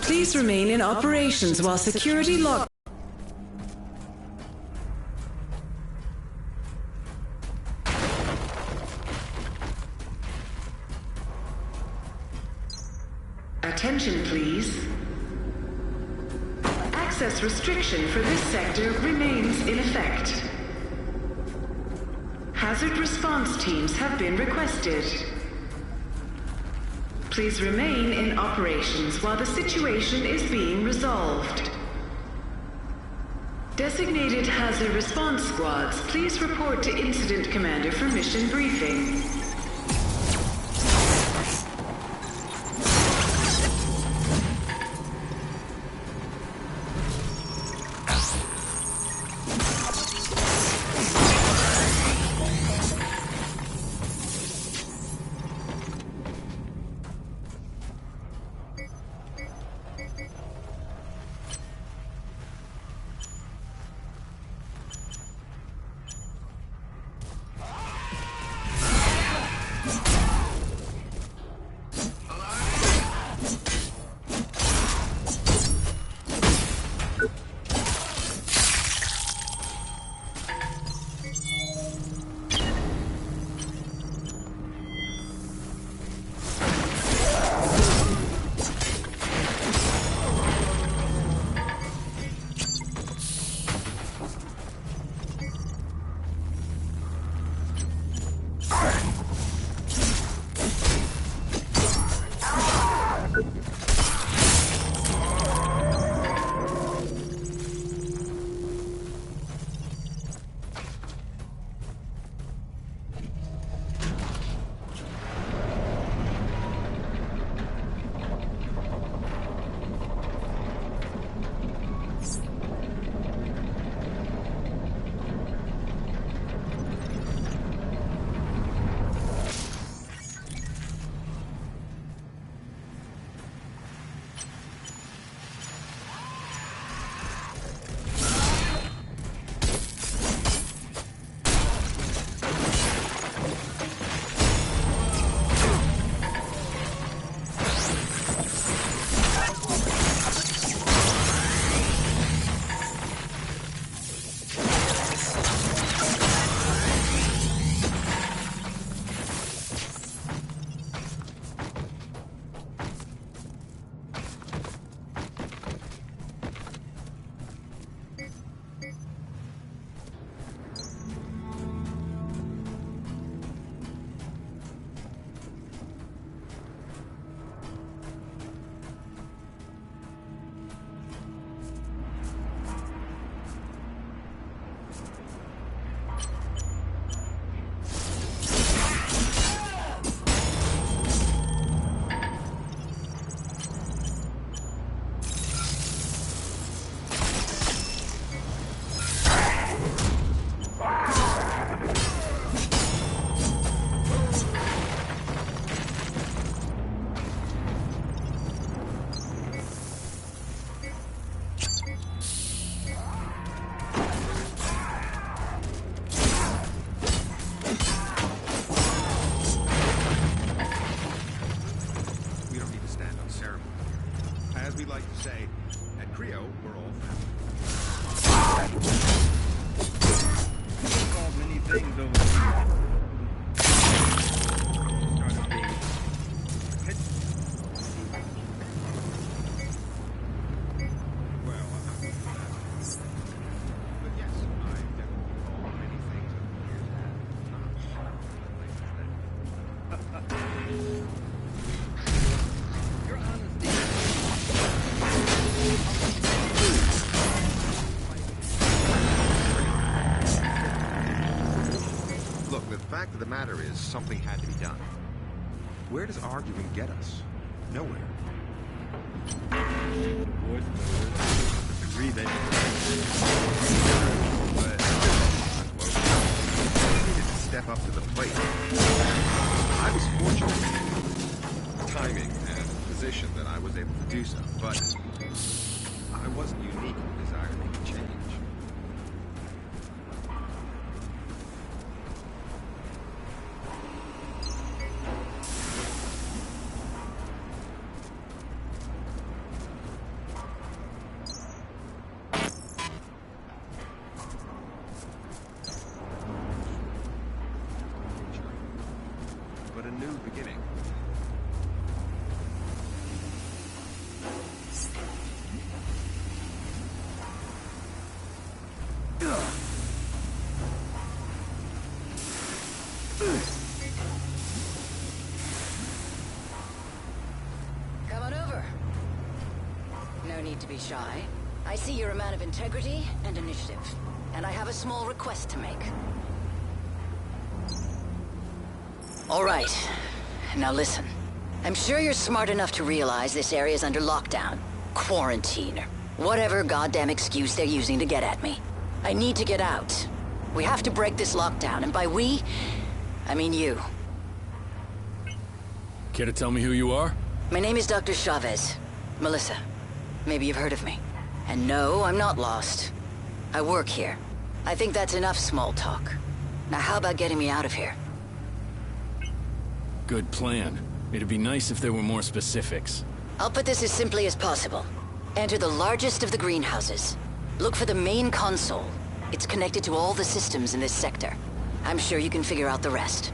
please remain in operations while security lock. Attention, please. Access restriction for this sector remains in effect. Hazard response teams have been requested. Please remain in operations while the situation is being resolved. Designated hazard response squads, please report to Incident Commander for mission briefing. The matter is, something had to be done. Where does arguing get us? Nowhere. Agree that. But I needed to step up to the plate. I was fortunate in timing and position that I was able to do so, but I wasn't unique in the desire to make a change. need to be shy. I see you're a man of integrity and initiative. And I have a small request to make. All right. Now listen. I'm sure you're smart enough to realize this area's under lockdown, quarantine, or whatever goddamn excuse they're using to get at me. I need to get out. We have to break this lockdown, and by we, I mean you. Care to tell me who you are? My name is Dr. Chavez. Melissa. Maybe you've heard of me. And no, I'm not lost. I work here. I think that's enough small talk. Now how about getting me out of here? Good plan. It'd be nice if there were more specifics. I'll put this as simply as possible. Enter the largest of the greenhouses. Look for the main console. It's connected to all the systems in this sector. I'm sure you can figure out the rest.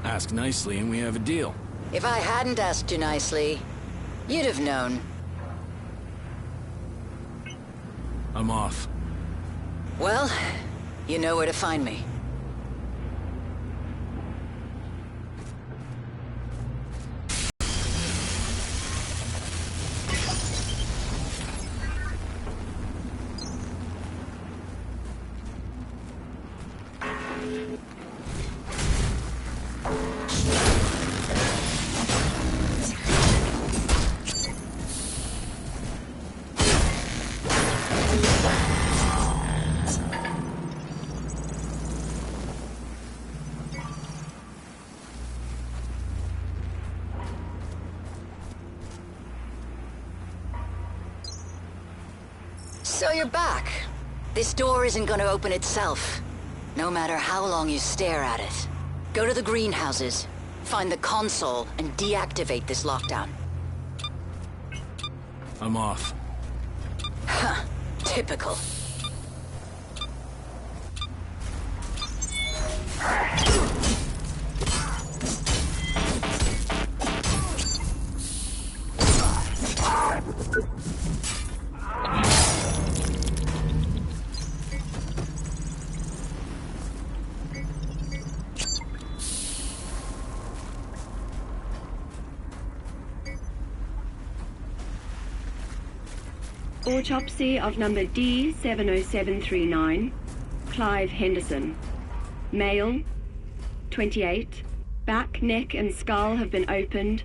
Ask nicely and we have a deal. If I hadn't asked you nicely, you'd have known. I'm off. Well, you know where to find me. So you're back. This door isn't going to open itself, no matter how long you stare at it. Go to the greenhouses, find the console, and deactivate this lockdown. I'm off. Huh. Typical. Autopsy of number D70739, Clive Henderson. Male, 28. Back, neck and skull have been opened.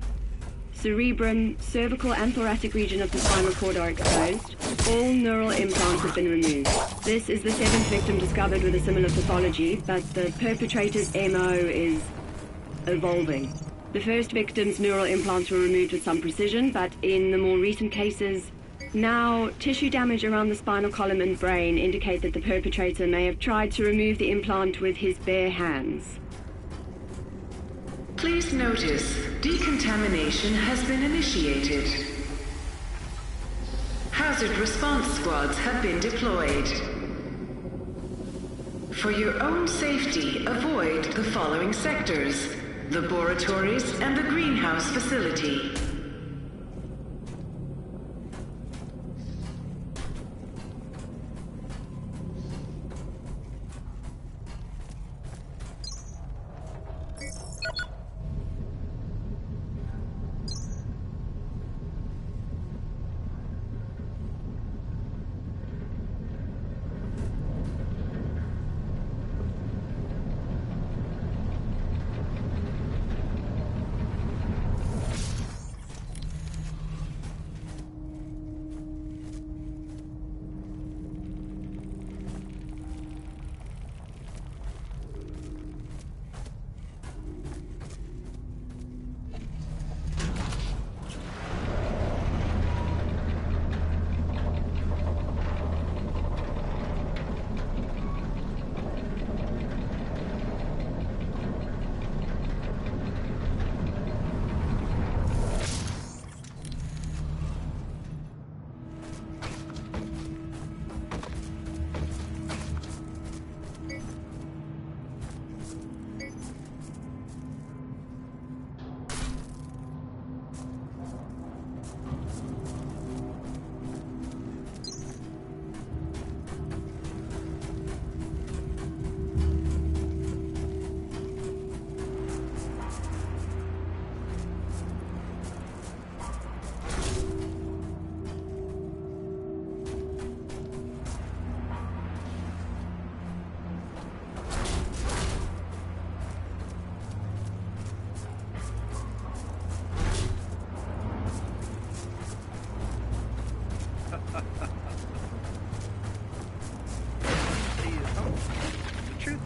Cerebrum, cervical and thoracic region of the spinal cord are exposed. All neural implants have been removed. This is the 7th victim discovered with a similar pathology, but the perpetrator's MO is evolving. The first victim's neural implants were removed with some precision, but in the more recent cases, now, tissue damage around the spinal column and brain indicate that the perpetrator may have tried to remove the implant with his bare hands. Please notice, decontamination has been initiated. Hazard response squads have been deployed. For your own safety, avoid the following sectors: laboratories and the greenhouse facility.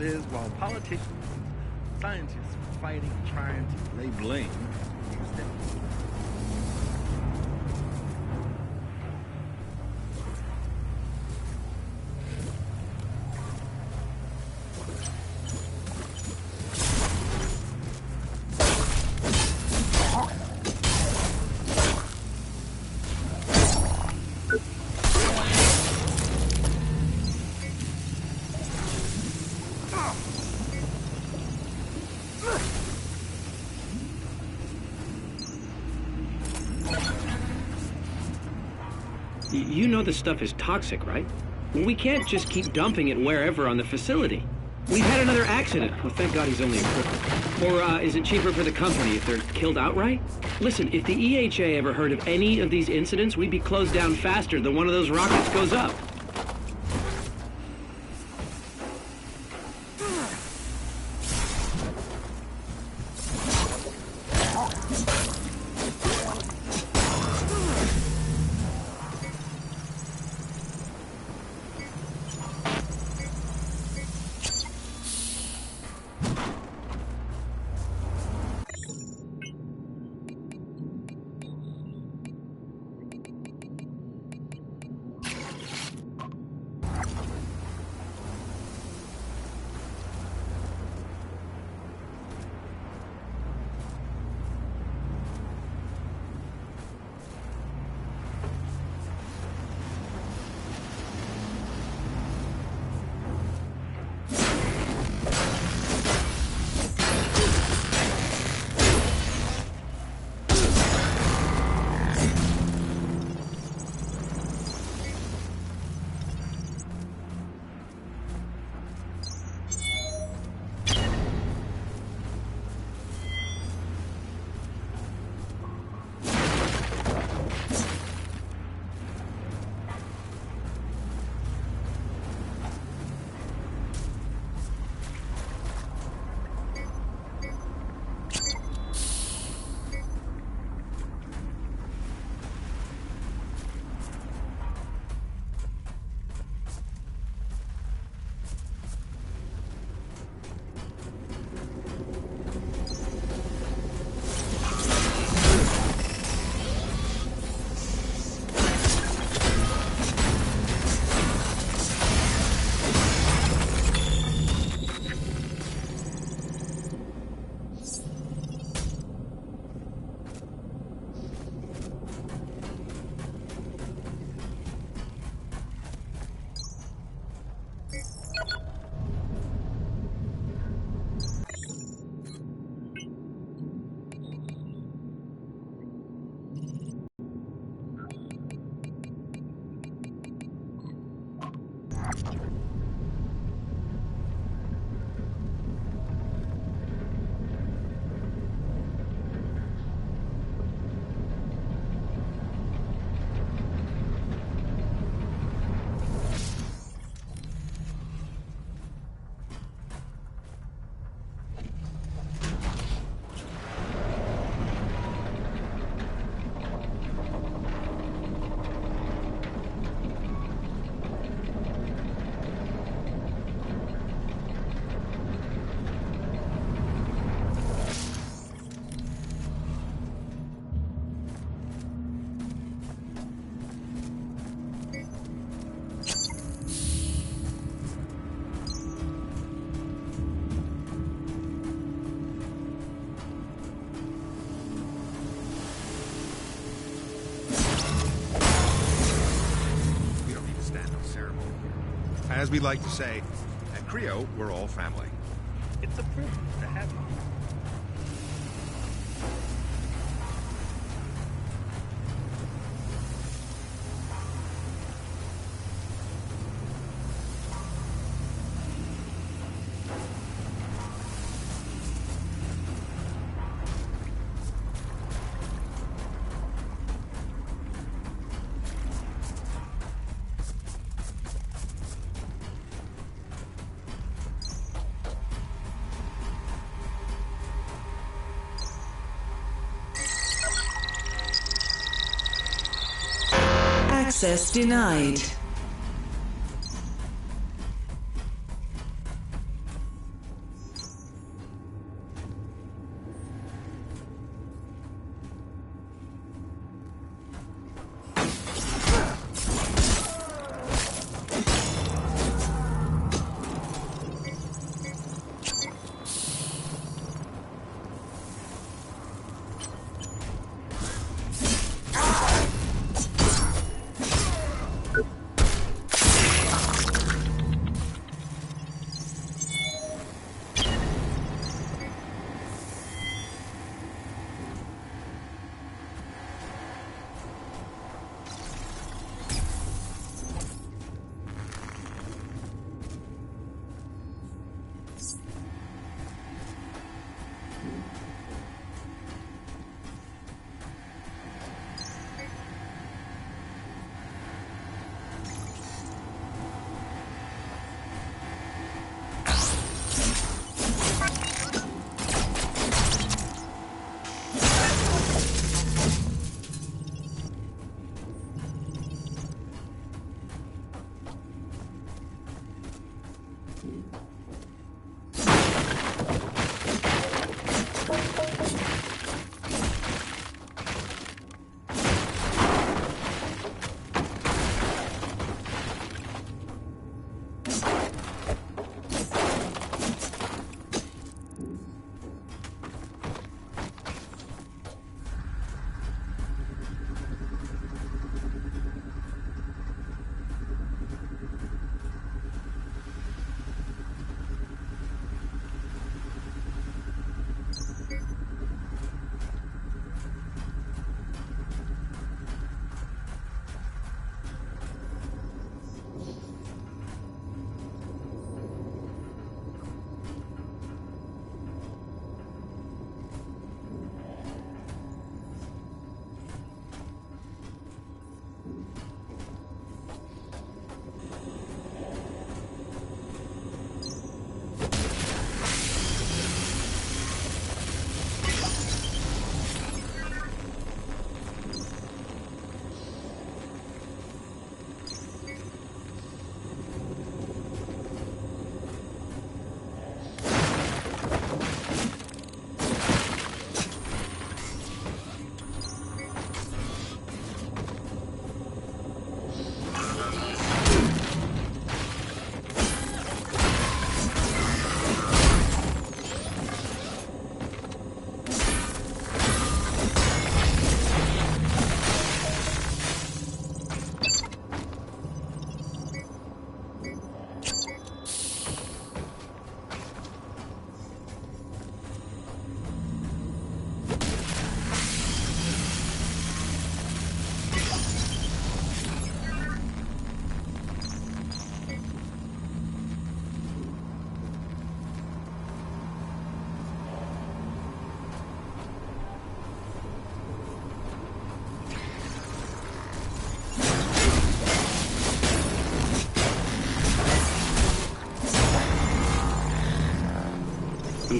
truth is, while politicians, scientists are fighting and trying to lay blame, use them. You know this stuff is toxic, right? Well, we can't just keep dumping it wherever on the facility. We've had another accident. Well, thank God he's only a cripple. Or is it cheaper for the company if they're killed outright? Listen, if the EHA ever heard of any of these incidents, we'd be closed down faster than one of those rockets goes up. As we like to say, at Creo, we're all family. It's a privilege to have you. Access denied.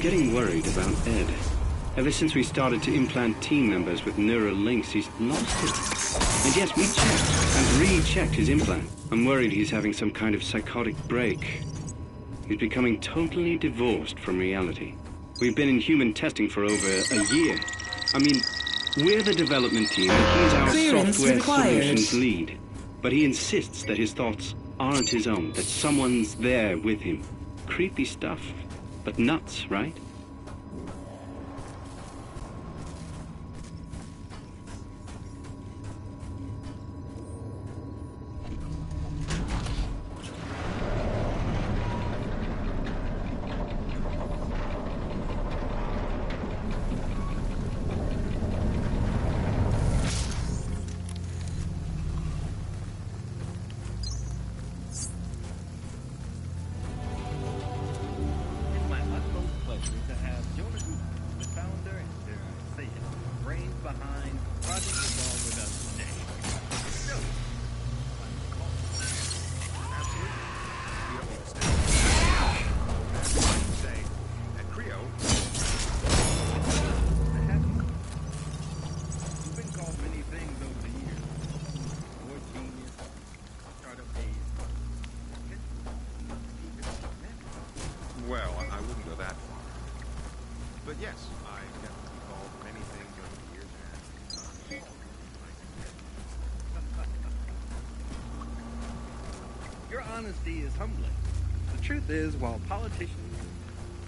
getting worried about Ed. Ever since we started to implant team members with neural links, he's lost it. And yes, we checked and rechecked his implant. I'm worried he's having some kind of psychotic break. He's becoming totally divorced from reality. We've been in human testing for over a year. I mean, we're the development team and he's our Clearance software required. solutions lead. But he insists that his thoughts aren't his own, that someone's there with him. Creepy stuff, but nuts, right? It's my utmost pleasure to have Jonas, the founder and Sejam, brains behind Project Evolve with us today. So, absolutely. You don't need to stay. That's what you say. At Creo, I have you. You've been called many things over the years. War genius, startup days. well, I wouldn't go that far. But yes, I definitely called many things over the years. Your honesty is humbling. The truth is, while politicians,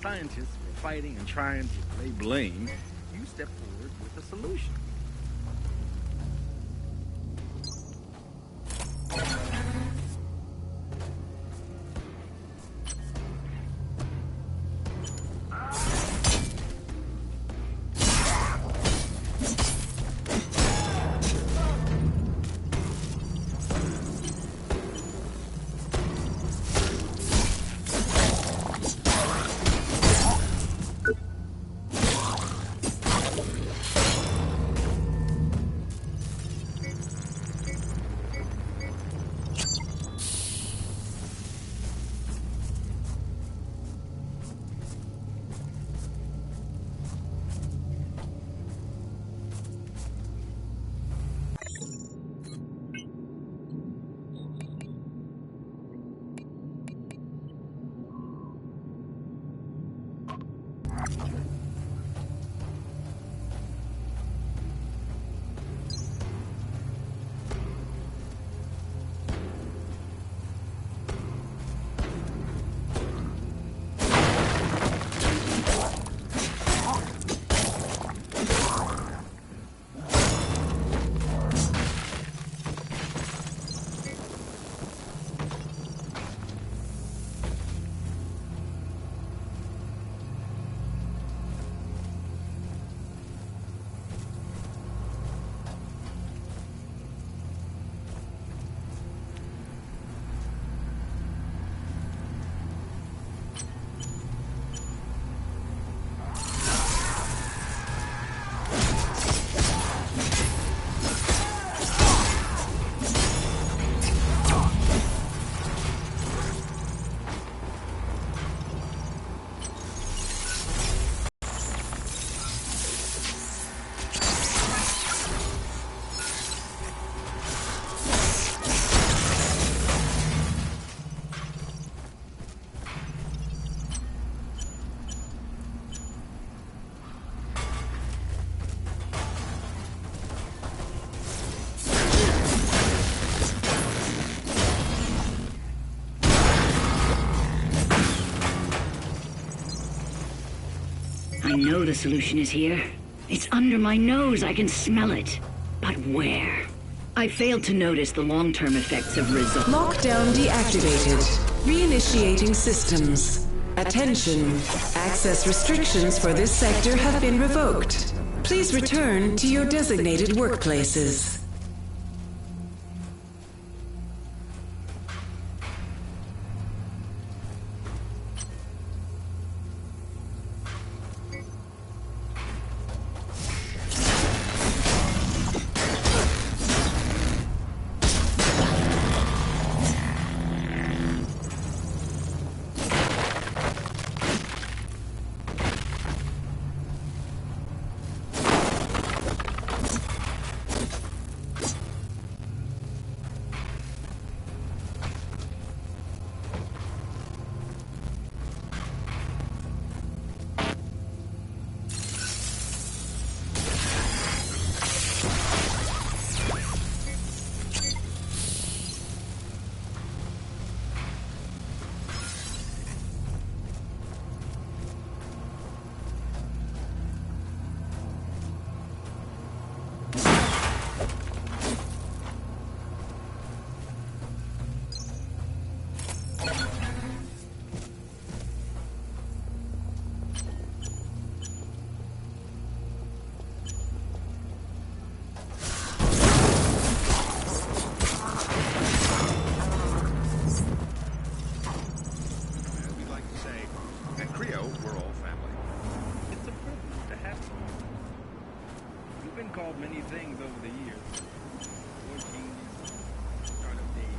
scientists were fighting and trying to lay blame, you stepped forward with a solution. I know the solution is here. It's under my nose. I can smell it. But where? I failed to notice the long-term effects of result. Lockdown deactivated. Reinitiating systems. Attention. Access restrictions for this sector have been revoked. Please return to your designated workplaces. called many things over the years. Boy genius, start of days.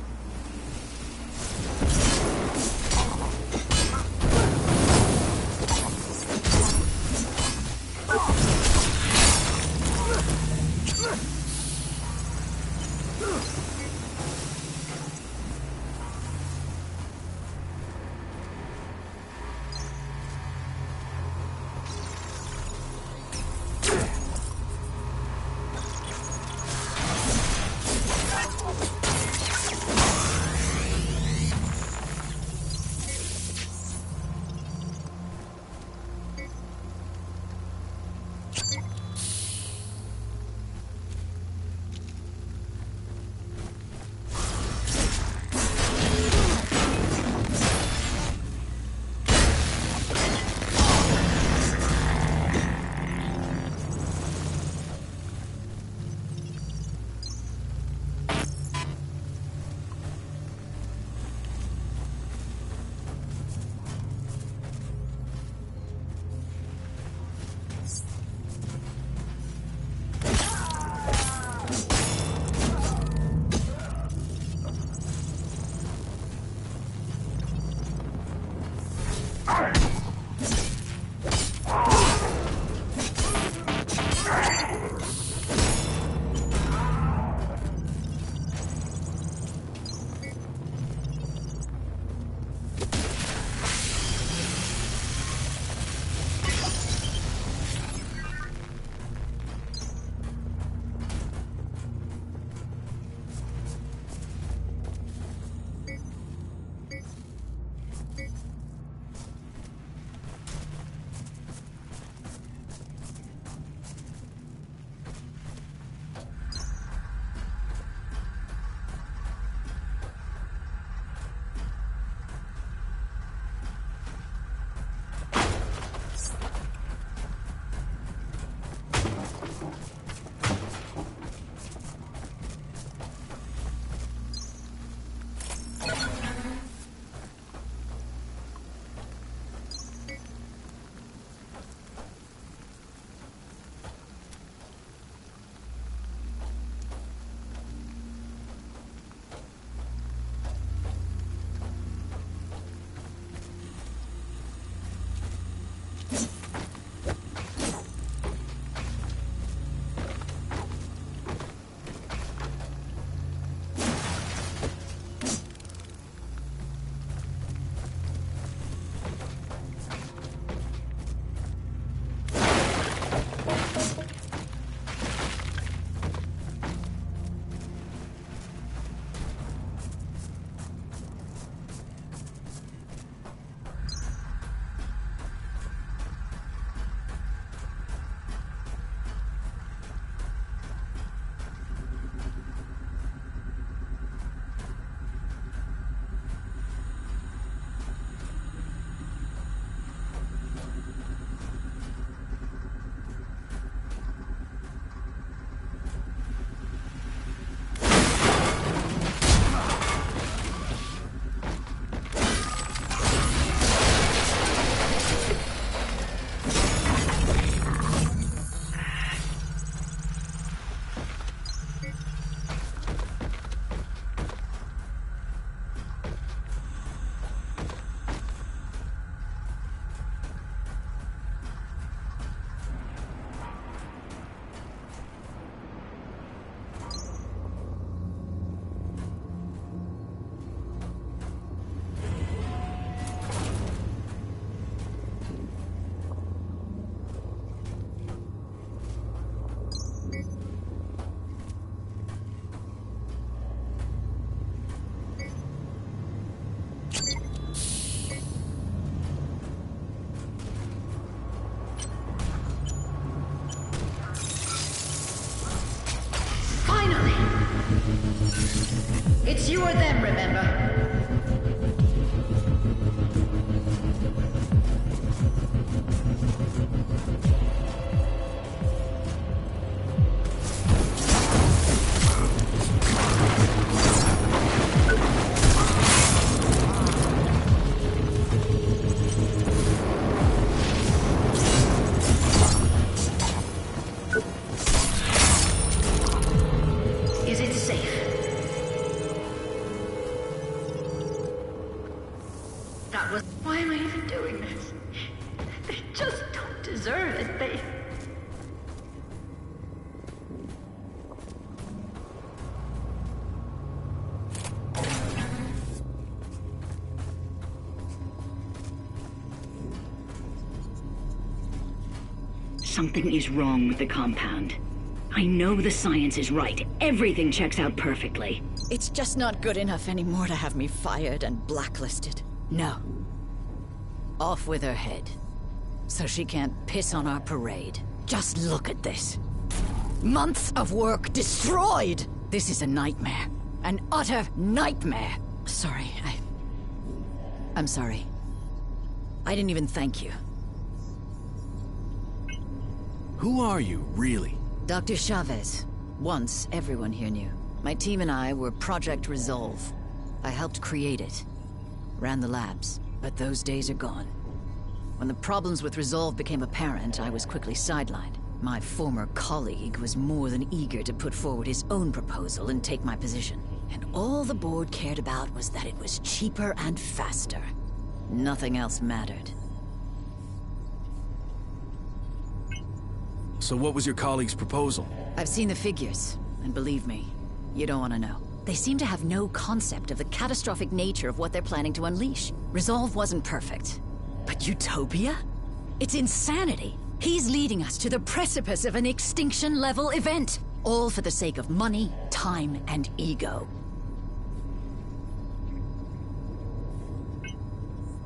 It's you or them, remember? something is wrong with the compound. I know the science is right. Everything checks out perfectly. It's just not good enough anymore to have me fired and blacklisted. No. Off with her head. So she can't piss on our parade. Just look at this. Months of work destroyed! This is a nightmare. An utter nightmare. Sorry, I'm sorry. I didn't even thank you. Who are you, really? Dr. Chavez. Once, everyone here knew. My team and I were Project Resolve. I helped create it. Ran the labs. But those days are gone. When the problems with Resolve became apparent, I was quickly sidelined. My former colleague was more than eager to put forward his own proposal and take my position. And all the board cared about was that it was cheaper and faster. Nothing else mattered. So what was your colleague's proposal? I've seen the figures, and believe me, you don't want to know. They seem to have no concept of the catastrophic nature of what they're planning to unleash. Resolve wasn't perfect. But Utopia? It's insanity. He's leading us to the precipice of an extinction-level event. All for the sake of money, time, and ego.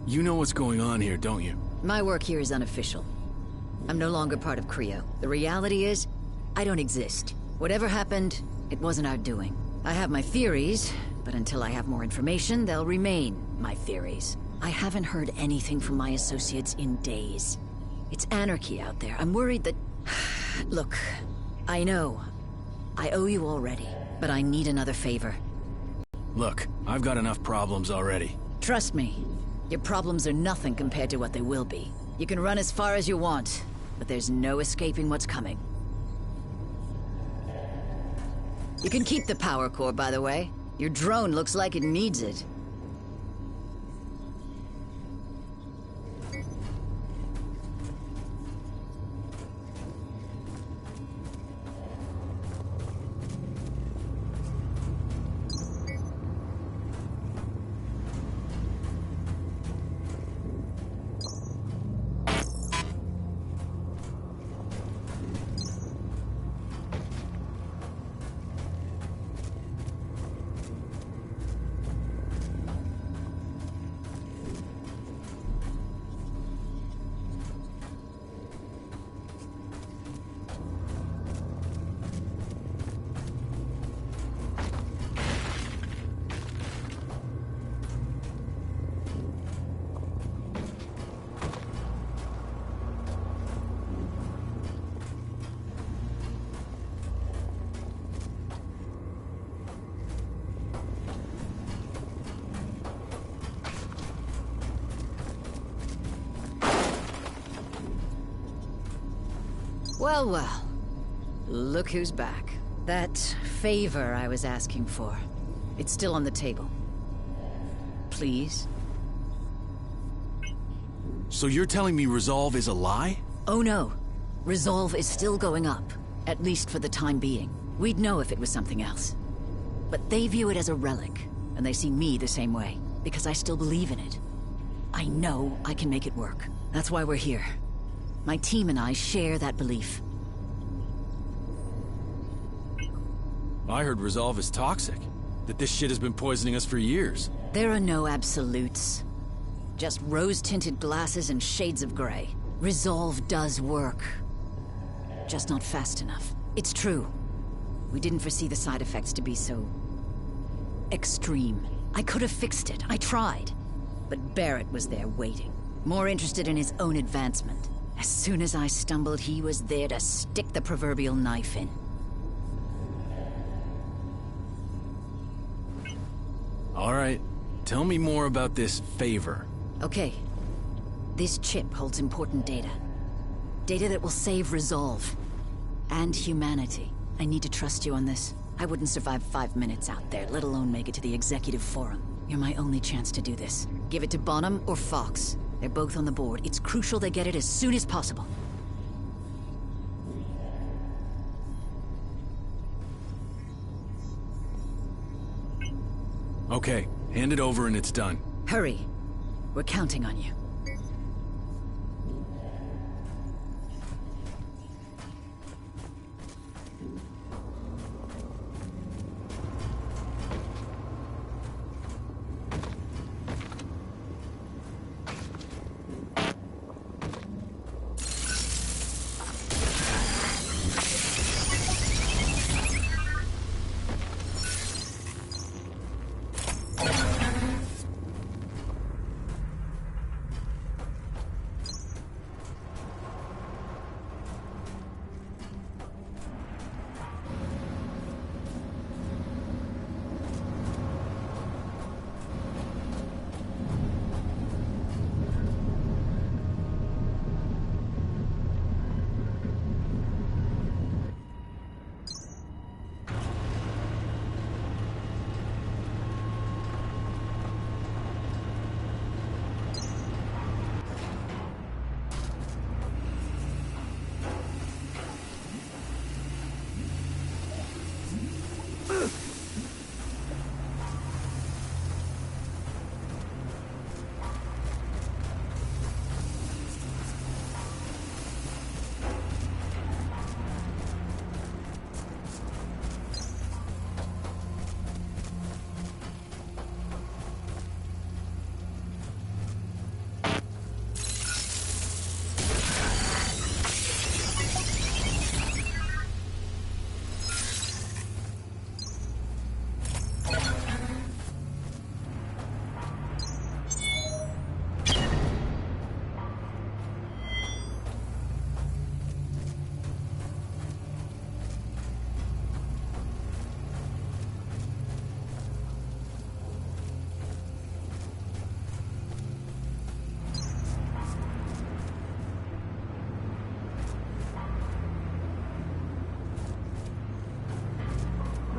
You know what's going on here, don't you? My work here is unofficial. I'm no longer part of Creo. The reality is, I don't exist. Whatever happened, it wasn't our doing. I have my theories, but until I have more information, they'll remain my theories. I haven't heard anything from my associates in days. It's anarchy out there. I'm worried that... Look, I know. I owe you already, but I need another favor. Look, I've got enough problems already. Trust me, your problems are nothing compared to what they will be. You can run as far as you want, but there's no escaping what's coming. You can keep the power core, by the way. Your drone looks like it needs it. Well, well. Look who's back. That favor I was asking for. It's still on the table. Please? So you're telling me Resolve is a lie? Oh no. Resolve is still going up. At least for the time being. We'd know if it was something else. But they view it as a relic. And they see me the same way. Because I still believe in it. I know I can make it work. That's why we're here. My team and I share that belief. I heard Resolve is toxic. That this shit has been poisoning us for years. There are no absolutes. Just rose-tinted glasses and shades of gray. Resolve does work. Just not fast enough. It's true. We didn't foresee the side effects to be so... extreme. I could have fixed it. I tried. But Barrett was there waiting. More interested in his own advancement. As soon as I stumbled, he was there to stick the proverbial knife in. All right. Tell me more about this favor. Okay. This chip holds important data. Data that will save Resolve. And humanity. I need to trust you on this. I wouldn't survive 5 minutes out there, let alone make it to the executive forum. You're my only chance to do this. Give it to Bonham or Fox. They're both on the board. It's crucial they get it as soon as possible. Okay, hand it over and it's done. Hurry. We're counting on you.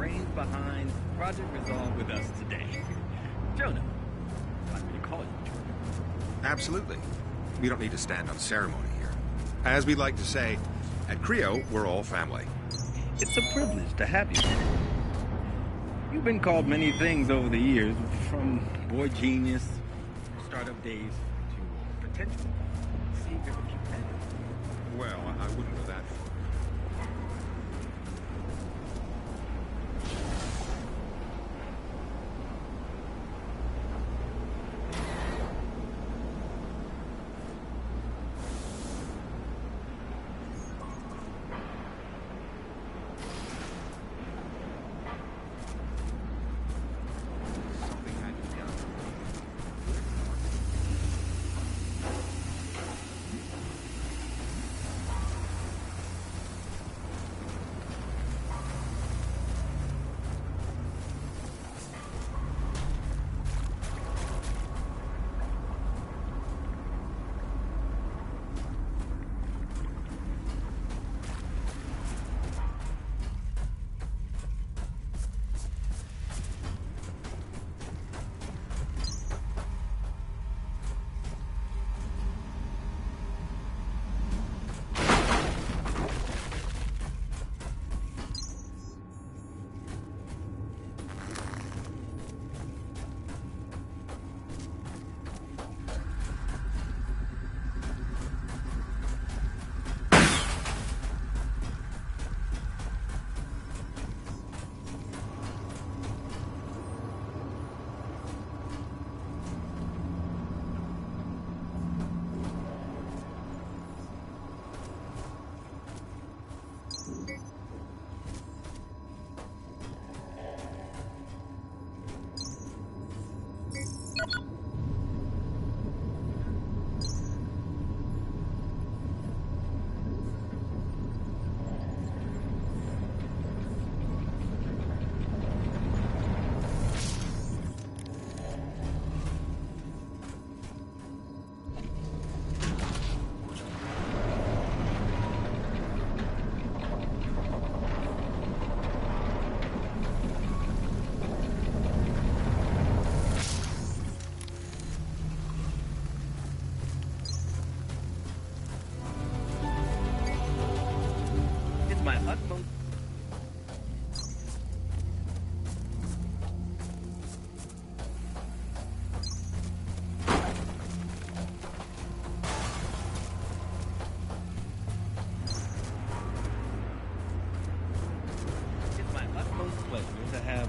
brains behind Project Resolve with us today. Jonah, I'd like me to call you Jonah. Absolutely. We don't need to stand on ceremony here. As we like to say, at Creo, we're all family. It's a privilege to have you. You've been called many things over the years, from boy genius, startup days, to potential savior of humanity. Well, I wouldn't go that far.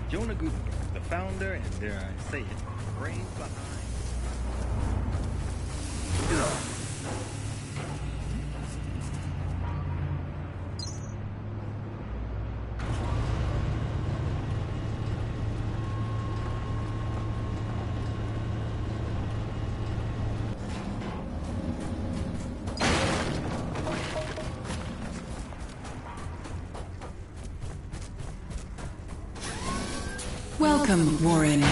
Jonah Gutenberg, the founder, and dare I say it, brains behind. Welcome, Warren.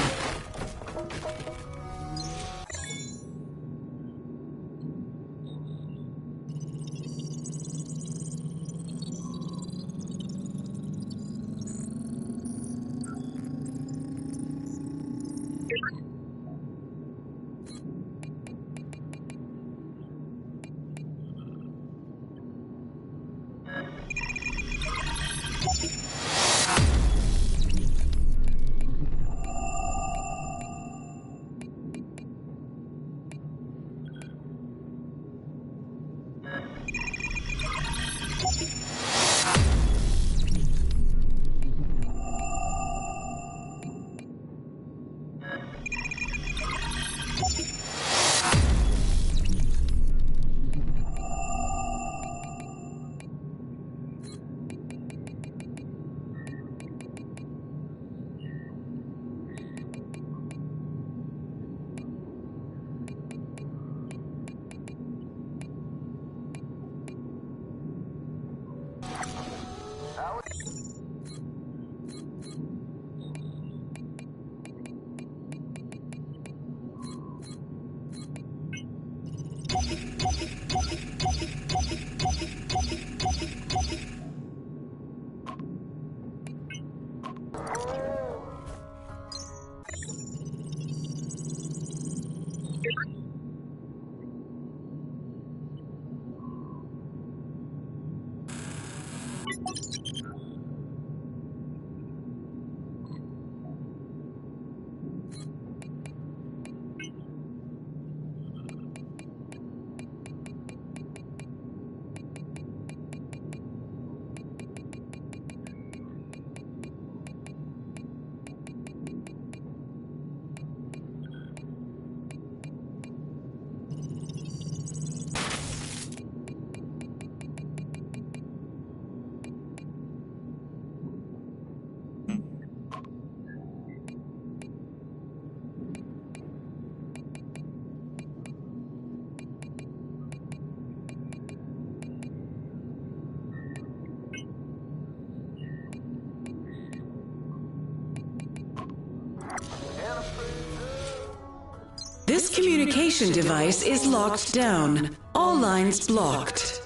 communication device is locked down. All lines blocked.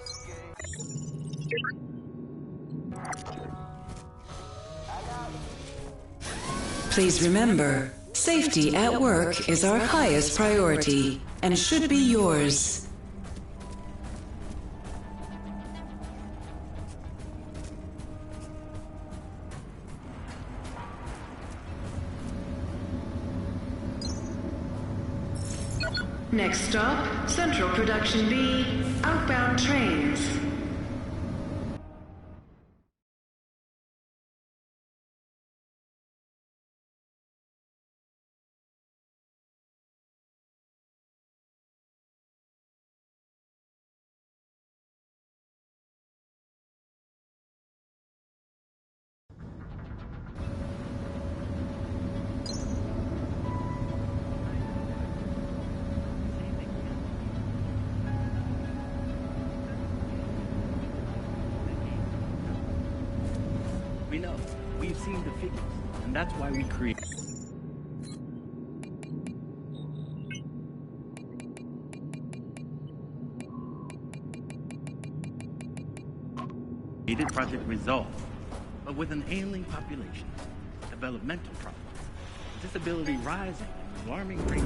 Please remember, safety at work is our highest priority and should be yours. Next stop, Central Production B, outbound trains. We know. We've seen the figures, and that's why we created Project Resolve, but with an ailing population, developmental problems, disability rising at an alarming rate.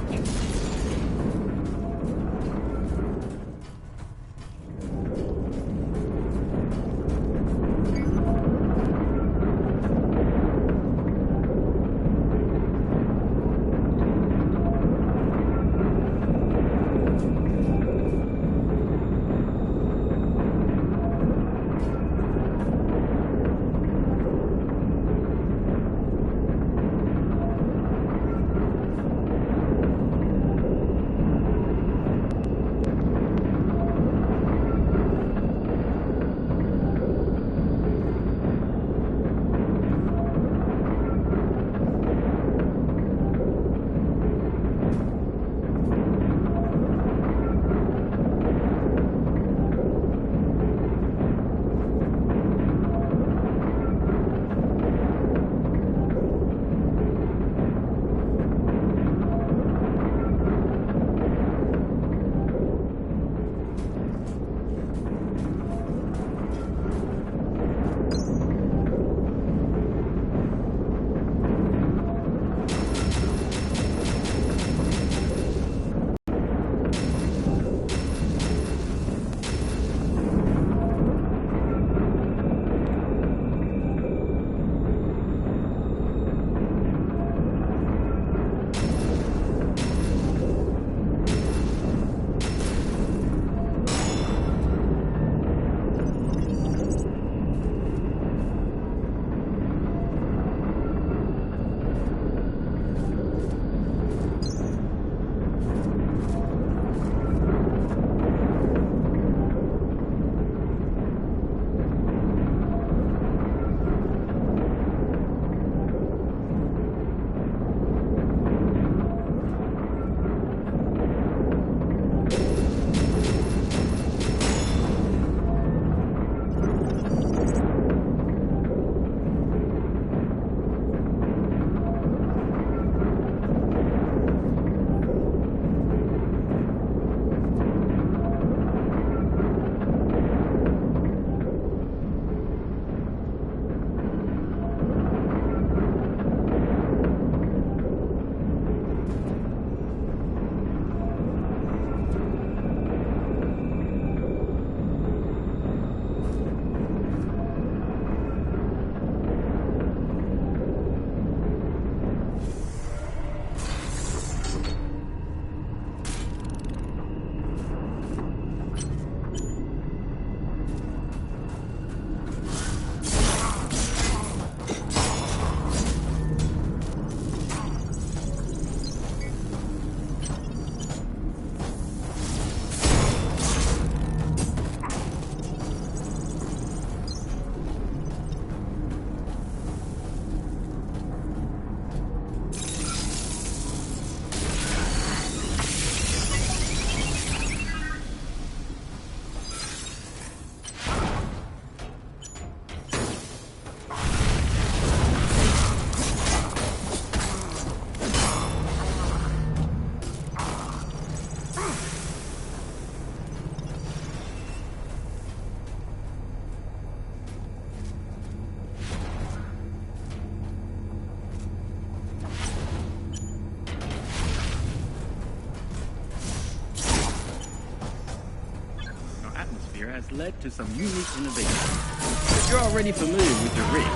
has led to some unique innovations. You're already familiar with your rig,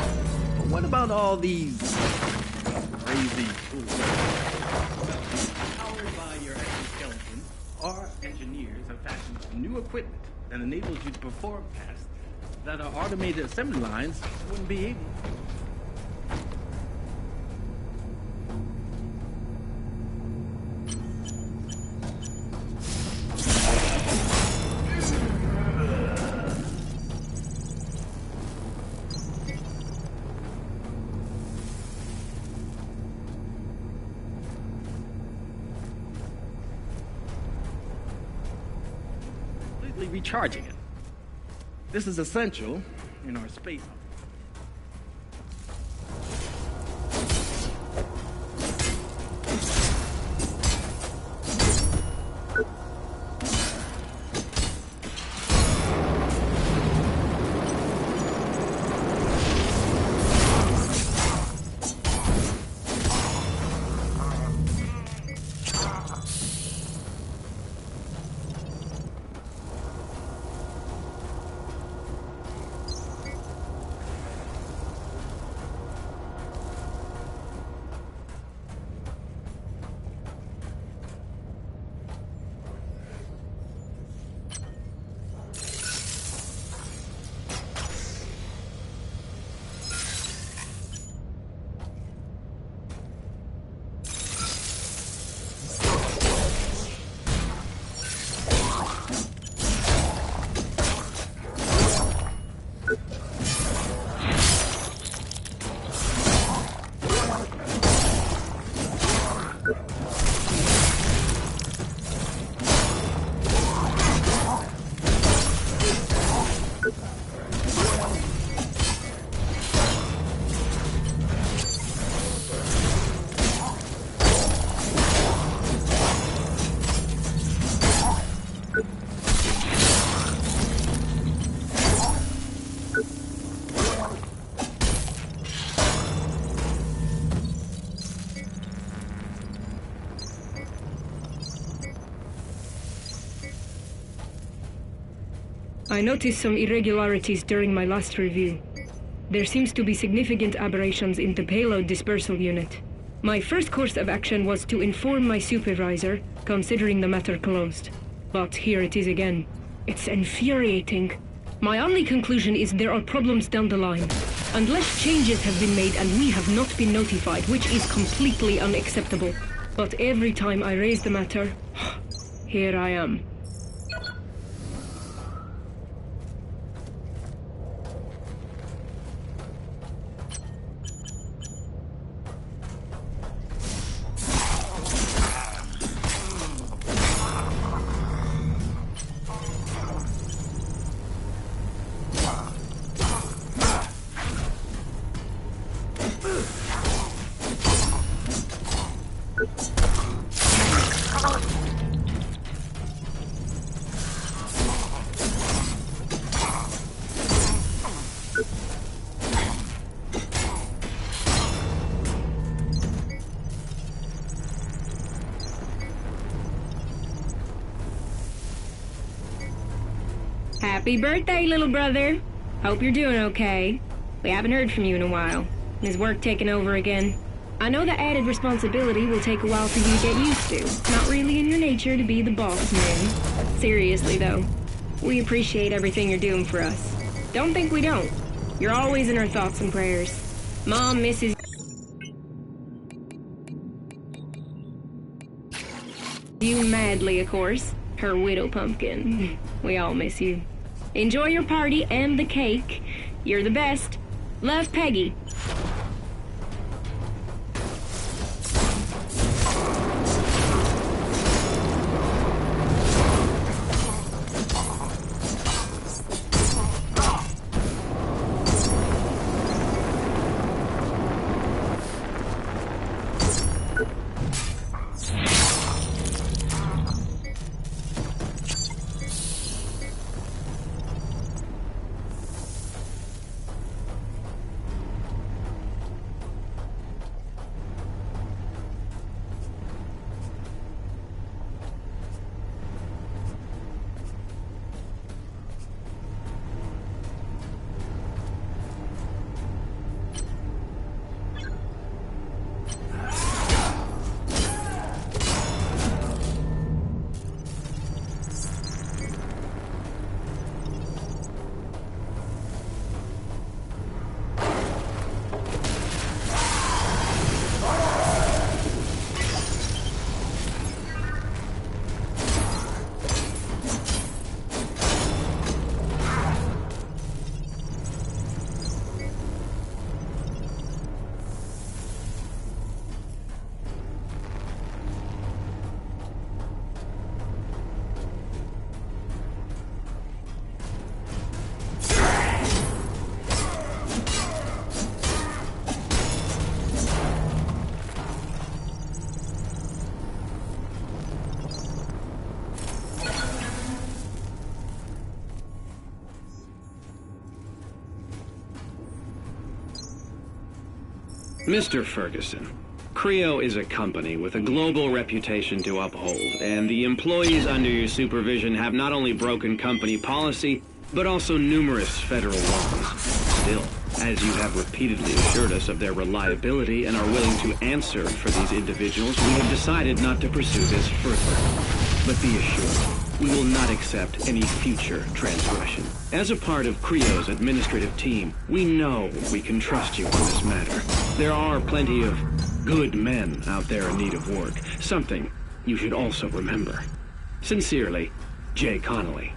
but what about all these crazy tools? Powered by your exoskeleton, our engineers have fashioned new equipment that enables you to perform tasks that our automated assembly lines wouldn't be able to. Recharging it. This is essential in our space. I noticed some irregularities during my last review. There seems to be significant aberrations in the payload dispersal unit. My first course of action was to inform my supervisor, considering the matter closed. But here it is again. It's infuriating. My only conclusion is there are problems down the line. Unless changes have been made and we have not been notified, which is completely unacceptable. But every time I raise the matter, here I am. Happy birthday, little brother. Hope you're doing okay. We haven't heard from you in a while. Is work taking over again? I know that added responsibility will take a while for you to get used to. It's not really in your nature to be the boss man. Seriously, though, we appreciate everything you're doing for us. Don't think we don't. You're always in our thoughts and prayers. Mom misses you madly, of course. Her widow pumpkin. We all miss you. Enjoy your party and the cake. You're the best. Love, Peggy. Mr. Ferguson, Creo is a company with a global reputation to uphold, and the employees under your supervision have not only broken company policy, but also numerous federal laws. Still, as you have repeatedly assured us of their reliability and are willing to answer for these individuals, we have decided not to pursue this further. But be assured, we will not accept any future transgression. As a part of Creo's administrative team, we know we can trust you on this matter. There are plenty of good men out there in need of work, something you should also remember. Sincerely, Jay Connolly.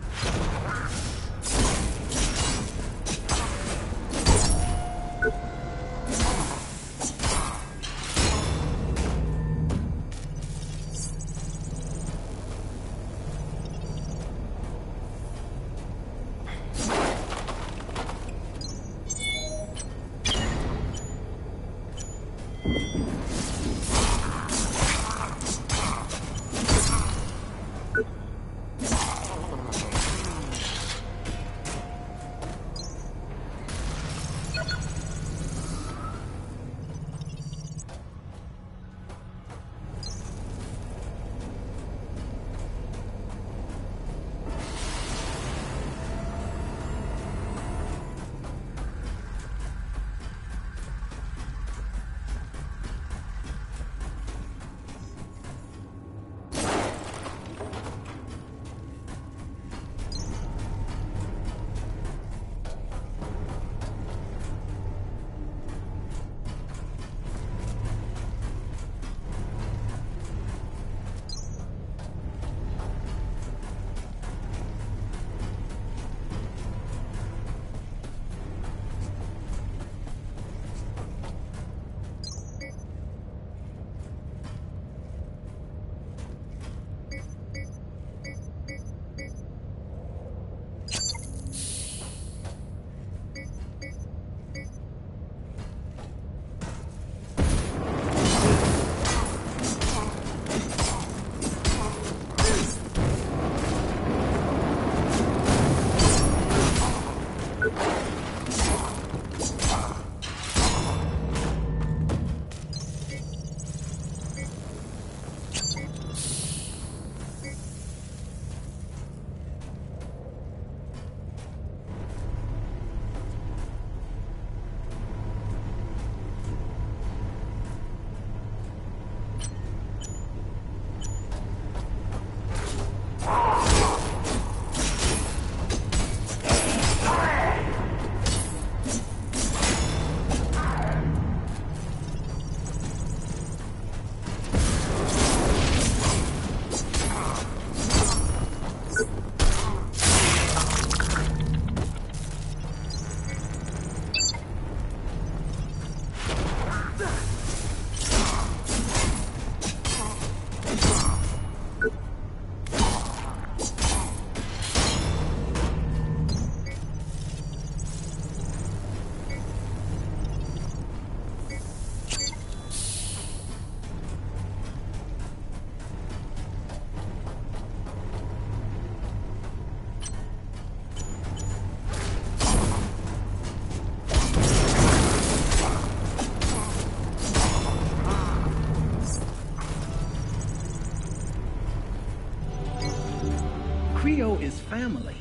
Creo is family.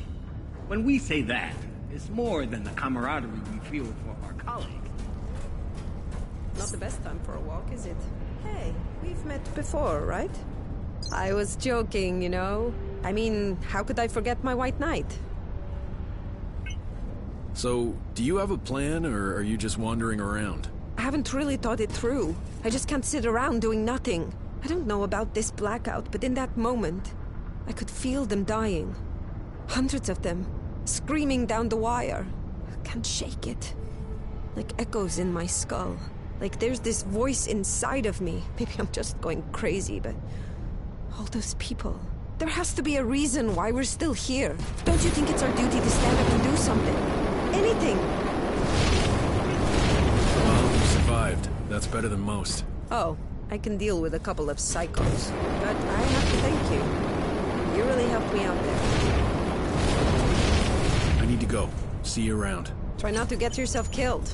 When we say that, it's more than the camaraderie we feel for our colleagues. Not the best time for a walk, is it? Hey, we've met before, right? I was joking, you know. I mean, how could I forget my white knight? So, do you have a plan, or are you just wandering around? I haven't really thought it through. I just can't sit around doing nothing. I don't know about this blackout, but in that moment, I could feel them dying. Hundreds of them, screaming down the wire. I can't shake it. Like echoes in my skull. Like there's this voice inside of me. Maybe I'm just going crazy, but... all those people... there has to be a reason why we're still here. Don't you think it's our duty to stand up and do something? Anything! Well, you survived. That's better than most. Oh, I can deal with a couple of psychos. But I have to thank you. You really helped me out there. I need to go. See you around. Try not to get yourself killed.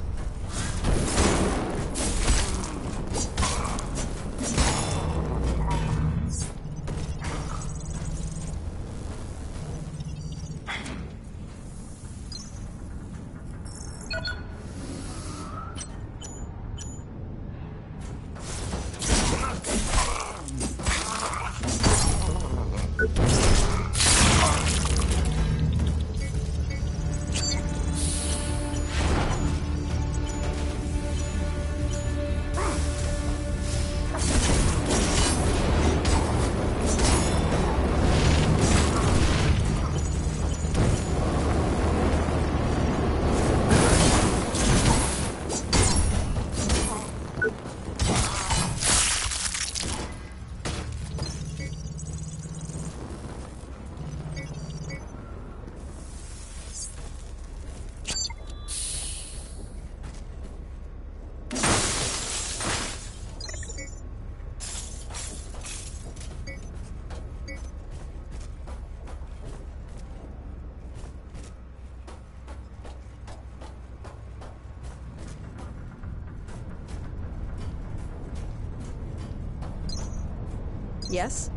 Yes?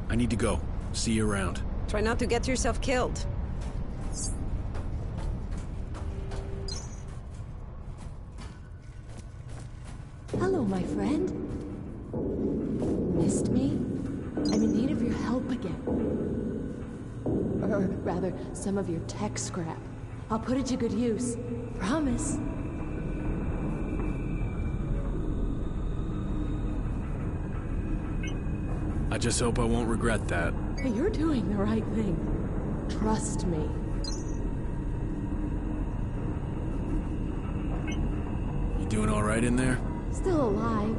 I need to go. See you around. Try not to get yourself killed. Hello, my friend. Missed me? I'm in need of your help again. Or rather, some of your tech scrap. I'll put it to good use. Promise. I just hope I won't regret that. You're doing the right thing. Trust me. You doing all right in there? Still alive.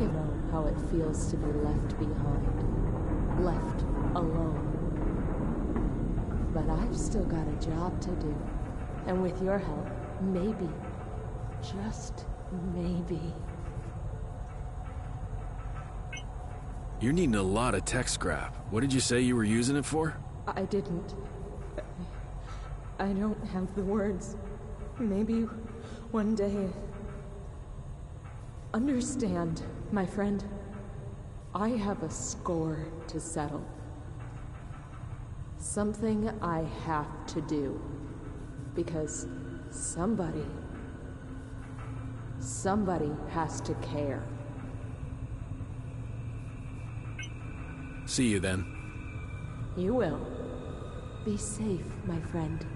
You know how it feels to be left behind. Left alone. But I've still got a job to do. And with your help, maybe, just maybe... You're needing a lot of tech scrap. What did you say you were using it for? I didn't. I don't have the words. Maybe one day... Understand, my friend. I have a score to settle. Something I have to do. Because somebody has to care. See you then. You will. Be safe, my friend.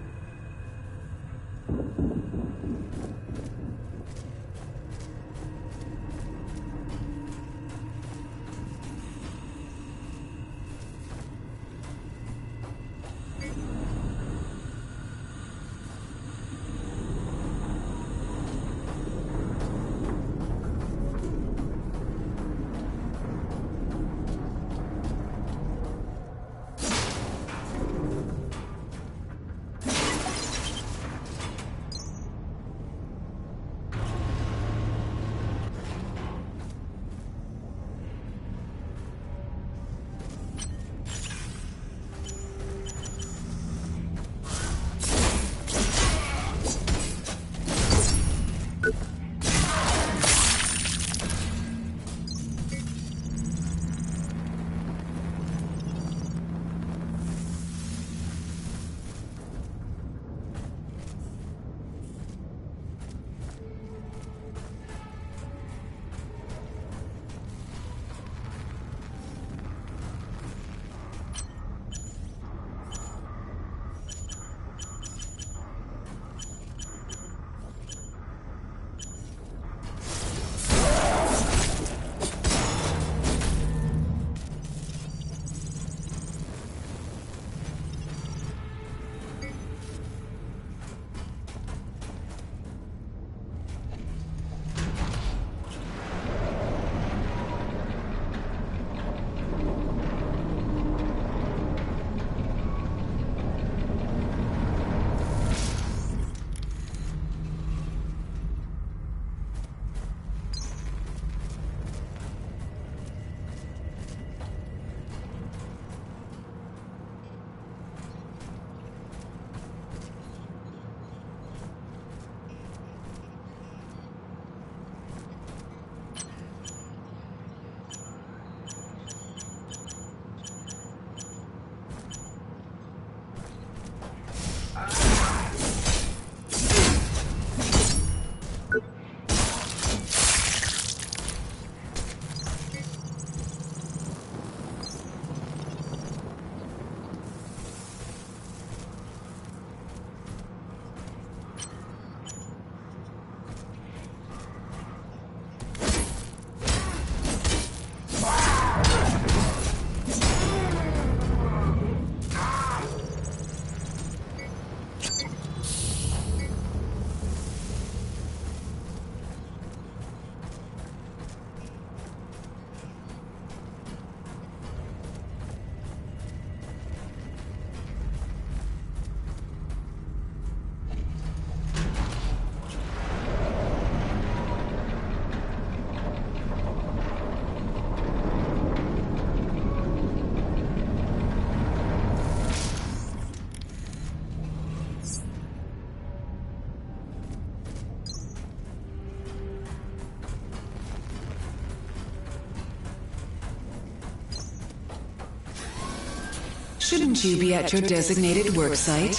Shouldn't you be at your designated worksite?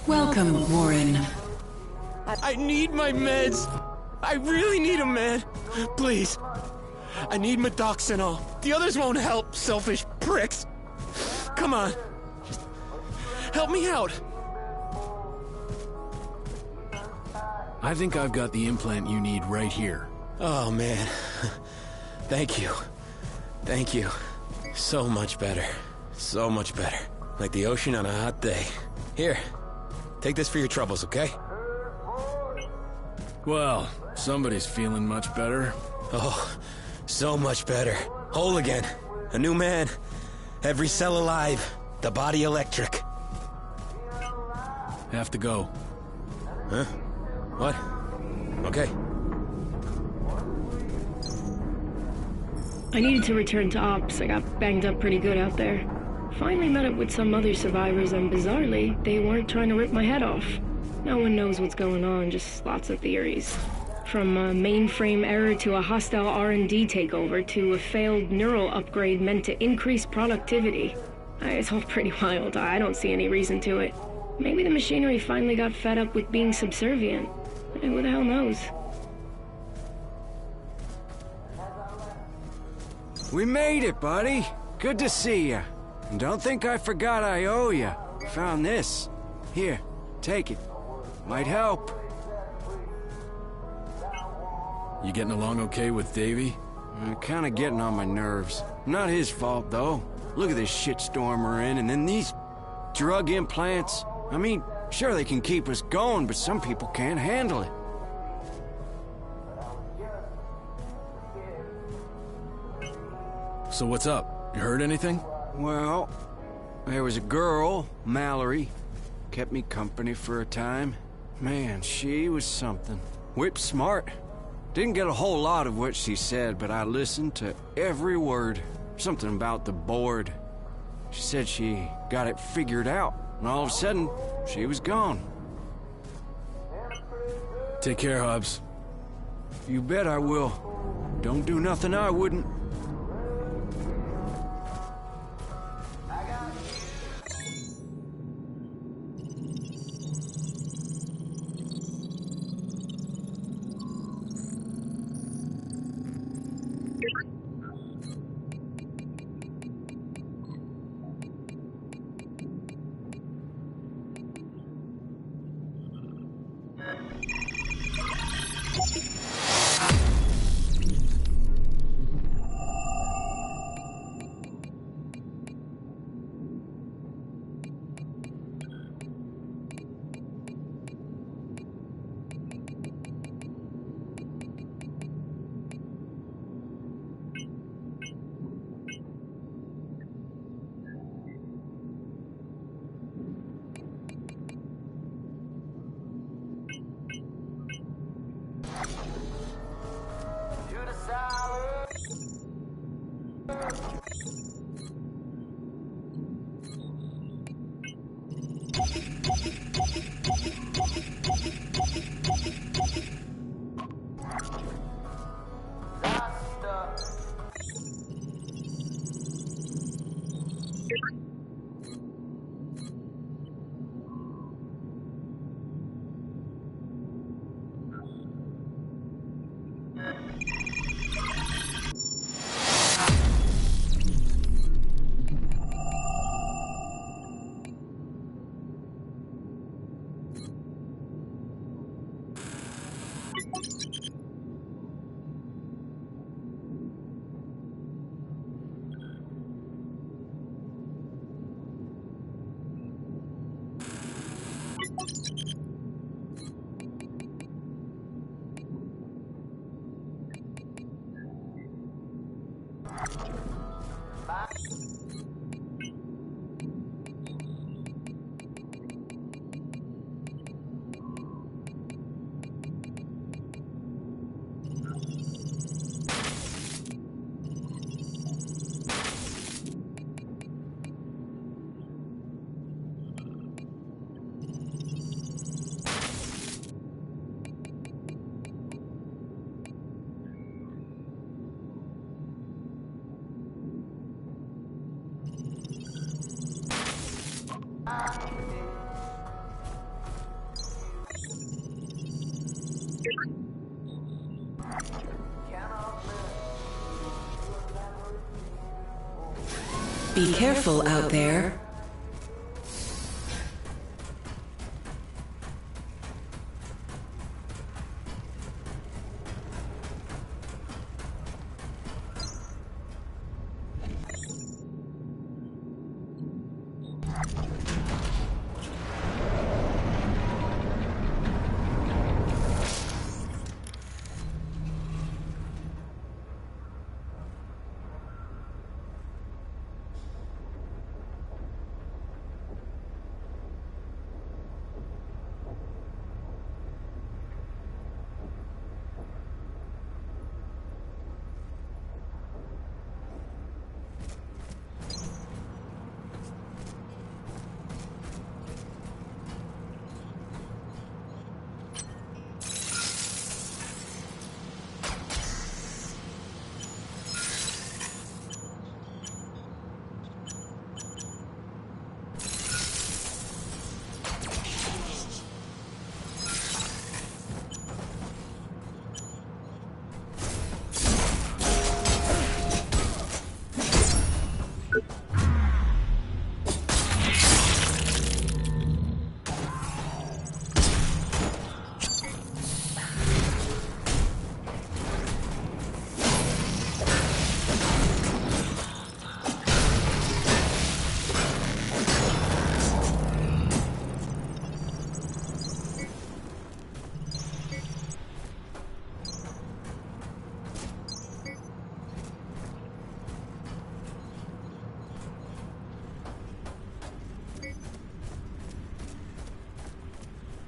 Welcome, Warren. I need my meds. I really need them, man. Please. I need medoxanol. The others won't help, selfish pricks. Come on. Just help me out. I think I've got the implant you need right here. Oh, man. Thank you. Thank you. So much better. So much better. Like the ocean on a hot day. Here. Take this for your troubles, okay? Well, somebody's feeling much better. Oh, so much better. Whole again. A new man. Every cell alive. The body electric. Have to go. Huh? What? Okay. I needed to return to Ops. I got banged up pretty good out there. Finally met up with some other survivors, and bizarrely, they weren't trying to rip my head off. No one knows what's going on, just lots of theories. From a mainframe error to a hostile R&D takeover to a failed neural upgrade meant to increase productivity. It's all pretty wild. I don't see any reason to it. Maybe the machinery finally got fed up with being subservient. Who the hell knows? We made it, buddy. Good to see ya. And don't think I forgot I owe ya. Found this. Here, take it. Might help. You getting along okay with Davy? Kinda getting on my nerves. Not his fault, though. Look at this shitstorm we're in, and then these drug implants. I mean, sure they can keep us going, but some people can't handle it. So what's up? You heard anything? Well, there was a girl, Mallory. Kept me company for a time. Man, she was something. Whip smart. Didn't get a whole lot of what she said, but I listened to every word. Something about the board. She said she got it figured out, and all of a sudden, she was gone. Take care, Hobbs. You bet I will. Don't do nothing I wouldn't. Be careful out there.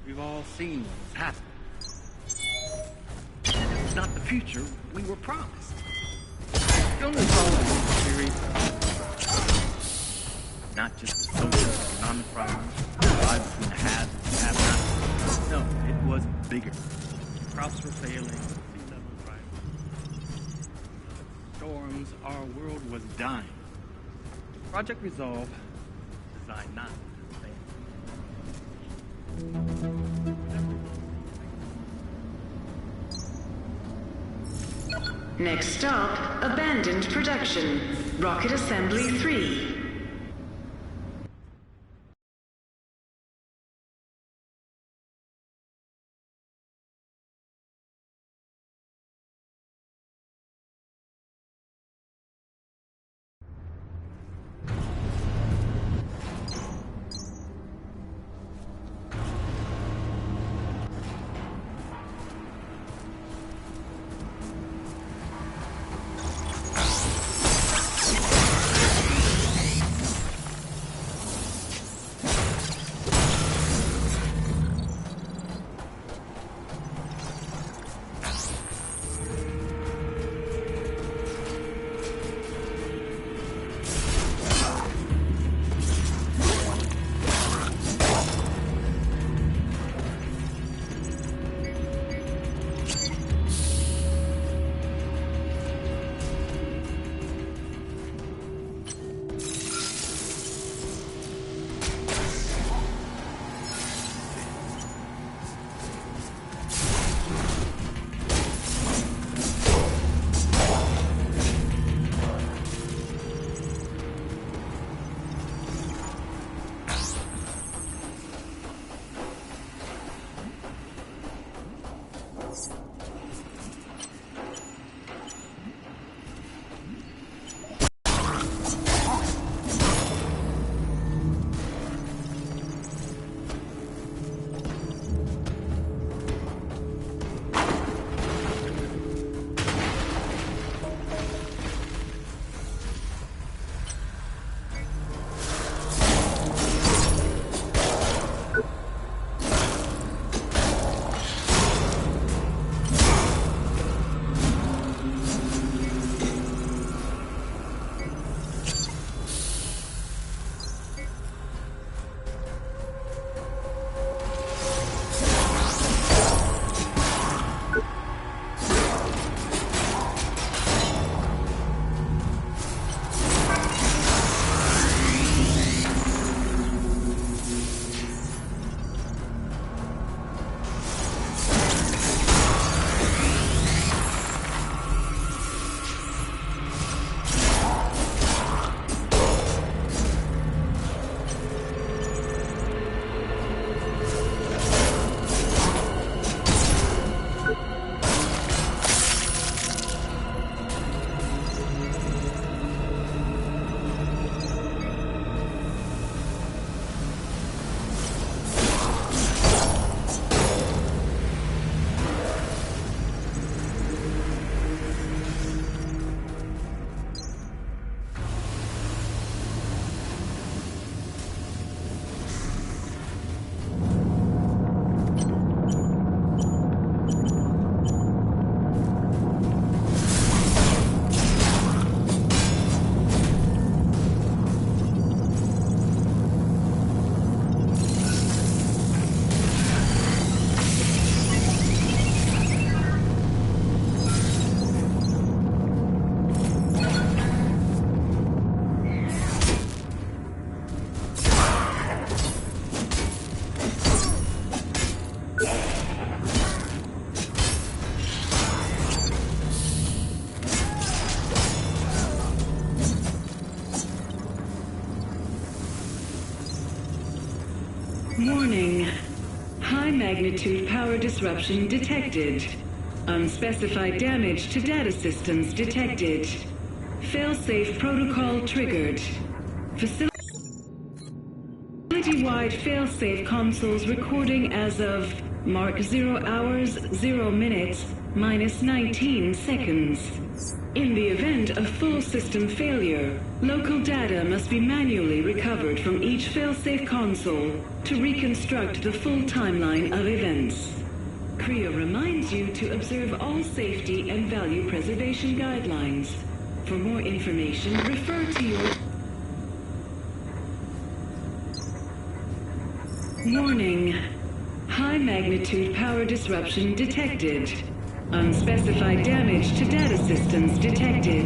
We've all seen what's happened. It's not the future we were promised. Film is all a series of not just the social and economic problems, the divide between the haves and the have-nots. No, it was bigger. Crops were failing, sea level rising. Storms, our world was dying. Project Resolve, designed not to fail. Next stop, abandoned production. Rocket Assembly 3. Warning. High magnitude power disruption detected. Unspecified damage to data systems detected. Failsafe protocol triggered. Facility-wide failsafe consoles recording as of mark 0 hours, 0 minutes, minus 19 seconds. In the event of full system failure, local data must be manually recovered from each failsafe console to reconstruct the full timeline of events. CREO reminds you to observe all safety and value preservation guidelines. For more information, refer to your... Warning. High magnitude power disruption detected. Unspecified damage to data systems detected.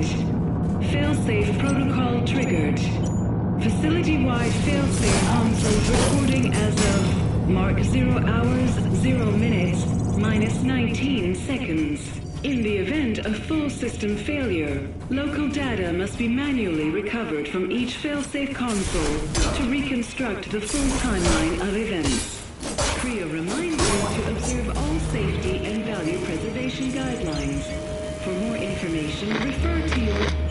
Failsafe protocol triggered. Facility-wide failsafe consoles recording as of mark 0 hours, 0 minutes, minus 19 seconds. In the event of full system failure, local data must be manually recovered from each failsafe console to reconstruct the full timeline of events. CREO reminds you to observe all safety and value preservation guidelines. For more information, refer to your...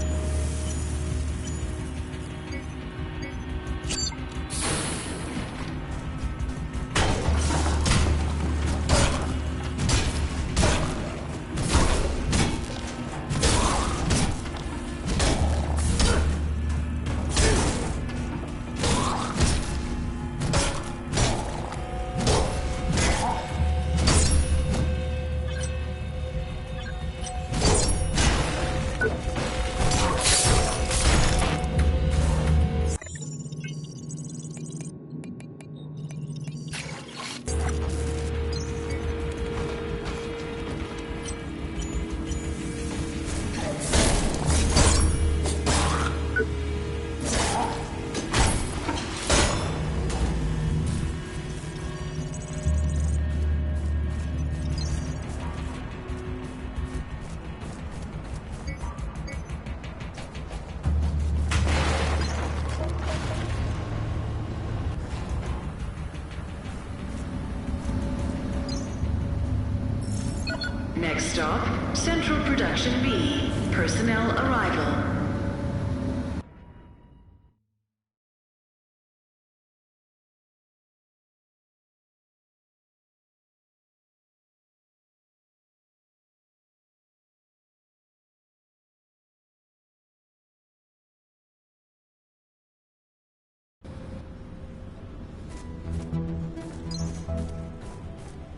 Next stop, Central Production B. Personnel arrival.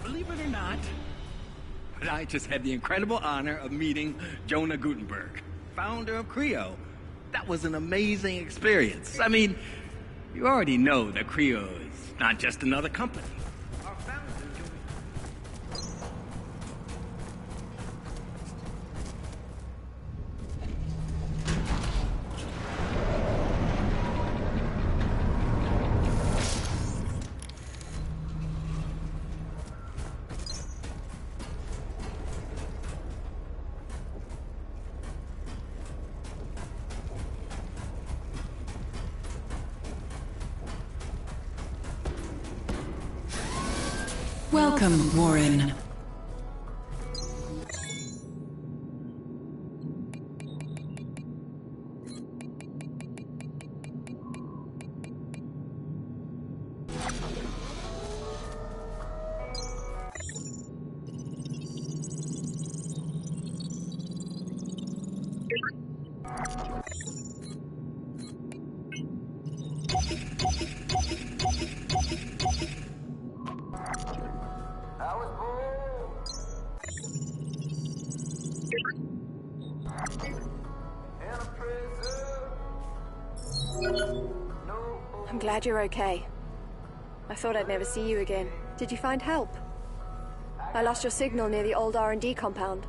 Believe it or not, but I just had the incredible honor of meeting Jonah Gutenberg, founder of CREO. That was an amazing experience. I mean, you already know that CREO is not just another company. Our founder, Welcome, Warren. I'm glad you're okay. I thought I'd never see you again. Did you find help? I lost your signal near the old R&D compound.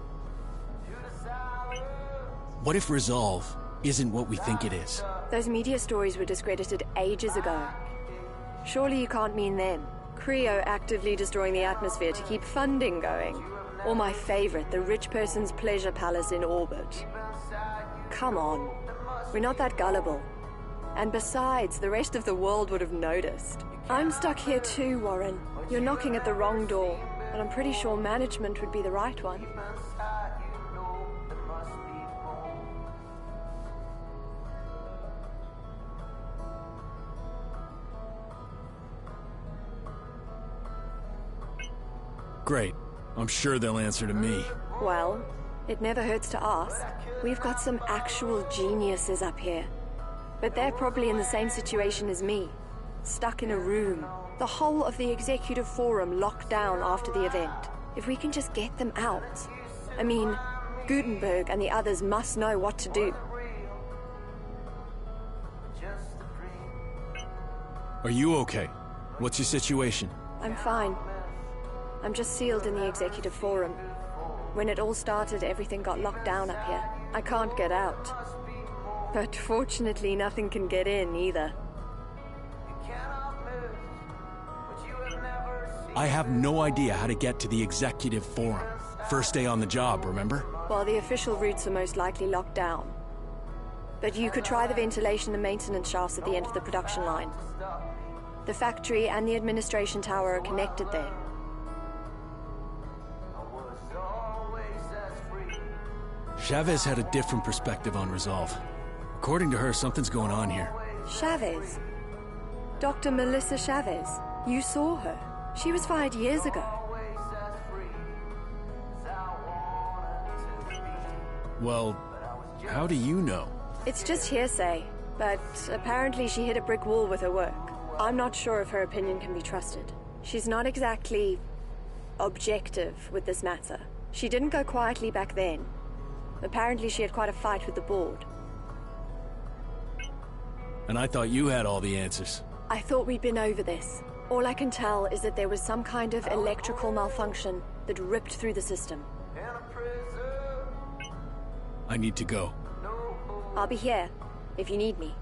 What if Resolve isn't what we think it is? Those media stories were discredited ages ago. Surely you can't mean them. CREO actively destroying the atmosphere to keep funding going. Or my favorite, the rich person's pleasure palace in orbit. Come on. We're not that gullible. And besides, the rest of the world would have noticed. I'm stuck here too, Warren. You're knocking at the wrong door, but I'm pretty sure management would be the right one. Great. I'm sure they'll answer to me. Well, it never hurts to ask. We've got some actual geniuses up here. But they're probably in the same situation as me. Stuck in a room. The whole of the executive forum locked down after the event. If we can just get them out. I mean, Gutenberg and the others must know what to do. Are you okay? What's your situation? I'm fine. I'm just sealed in the executive forum. When it all started, everything got locked down up here. I can't get out. But fortunately, nothing can get in either. I have no idea how to get to the executive forum. First day on the job, remember? Well, the official routes are most likely locked down. But you could try the ventilation and maintenance shafts at the end of the production line. The factory and the administration tower are connected there. Chavez had a different perspective on Resolve. According to her, something's going on here. Chavez? Dr. Melissa Chavez. You saw her. She was fired years ago. Well, how do you know? It's just hearsay, but apparently she hit a brick wall with her work. I'm not sure if her opinion can be trusted. She's not exactly objective with this matter. She didn't go quietly back then. Apparently she had quite a fight with the board. And I thought you had all the answers. I thought we'd been over this. All I can tell is that there was some kind of electrical malfunction that ripped through the system. I need to go. I'll be here, if you need me.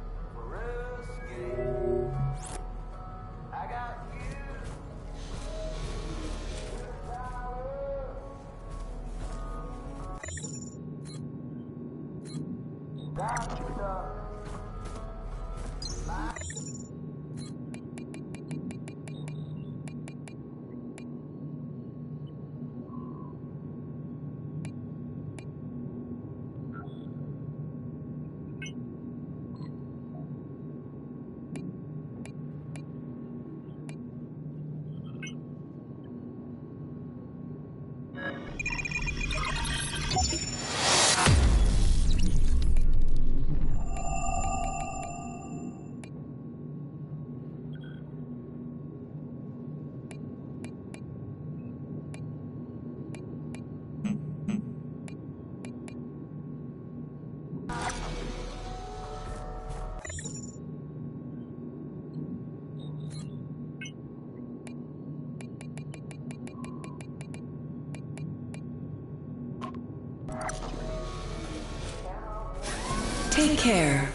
Take care.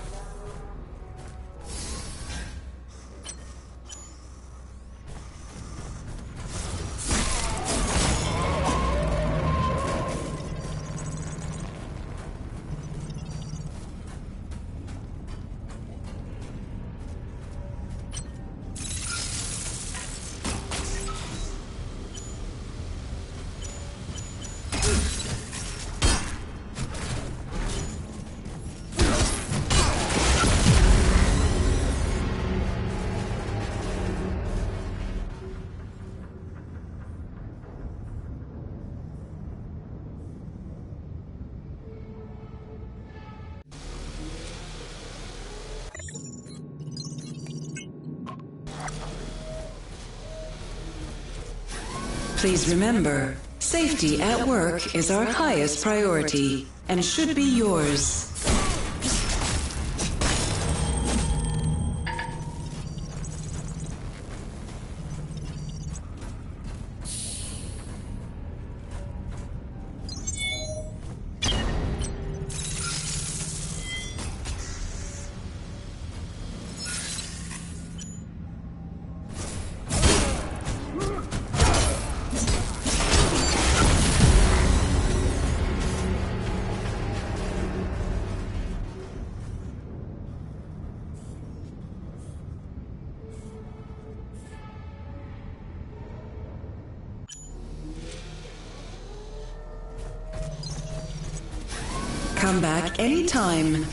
Please remember, safety at work is our highest priority and should be yours. Come back anytime.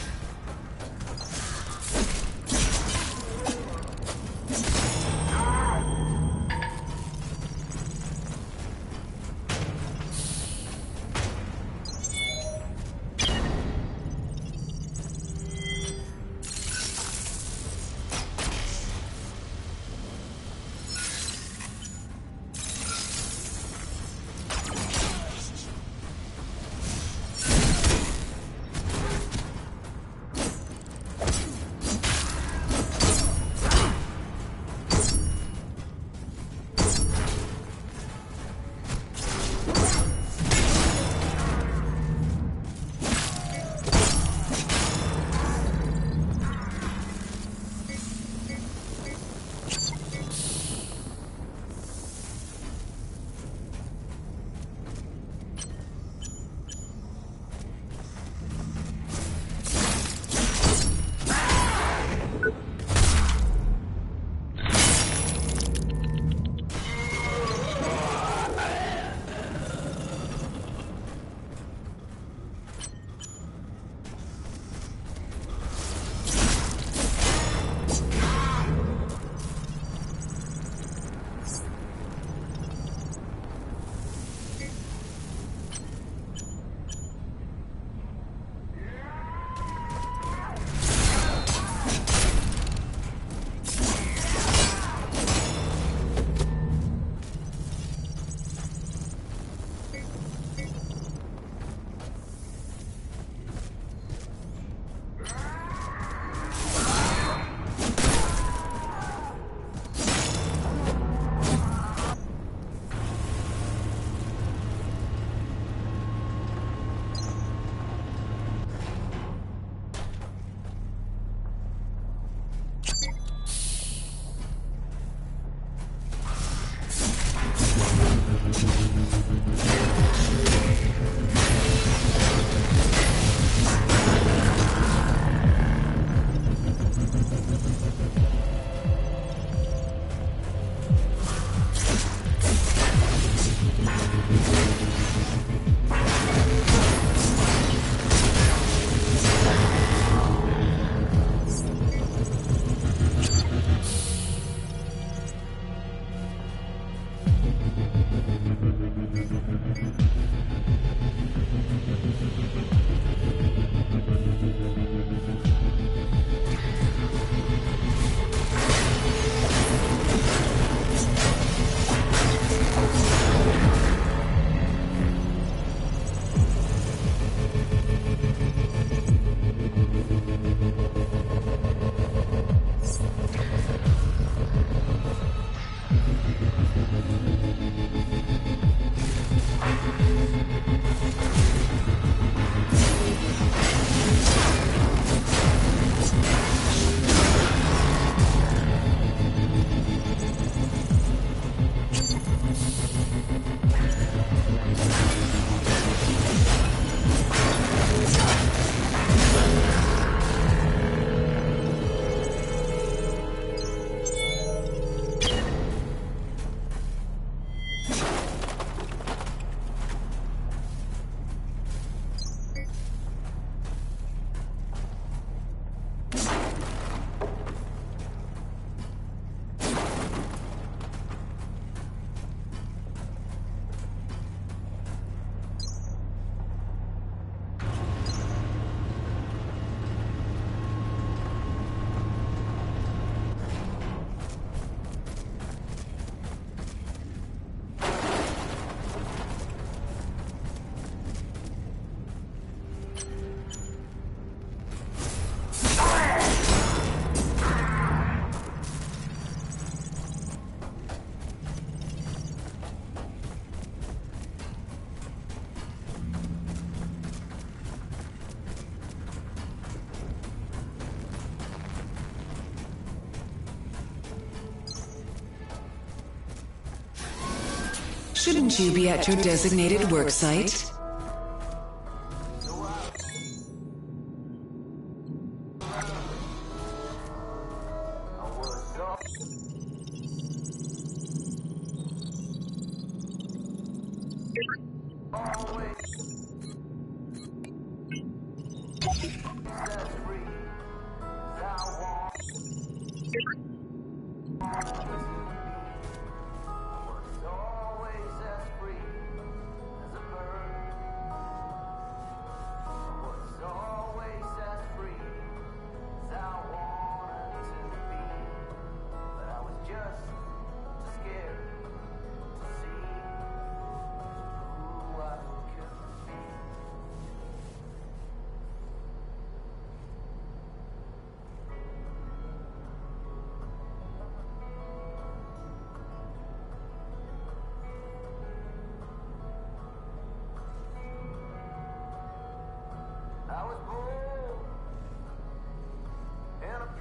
Shouldn't you be at your designated work site?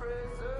prison.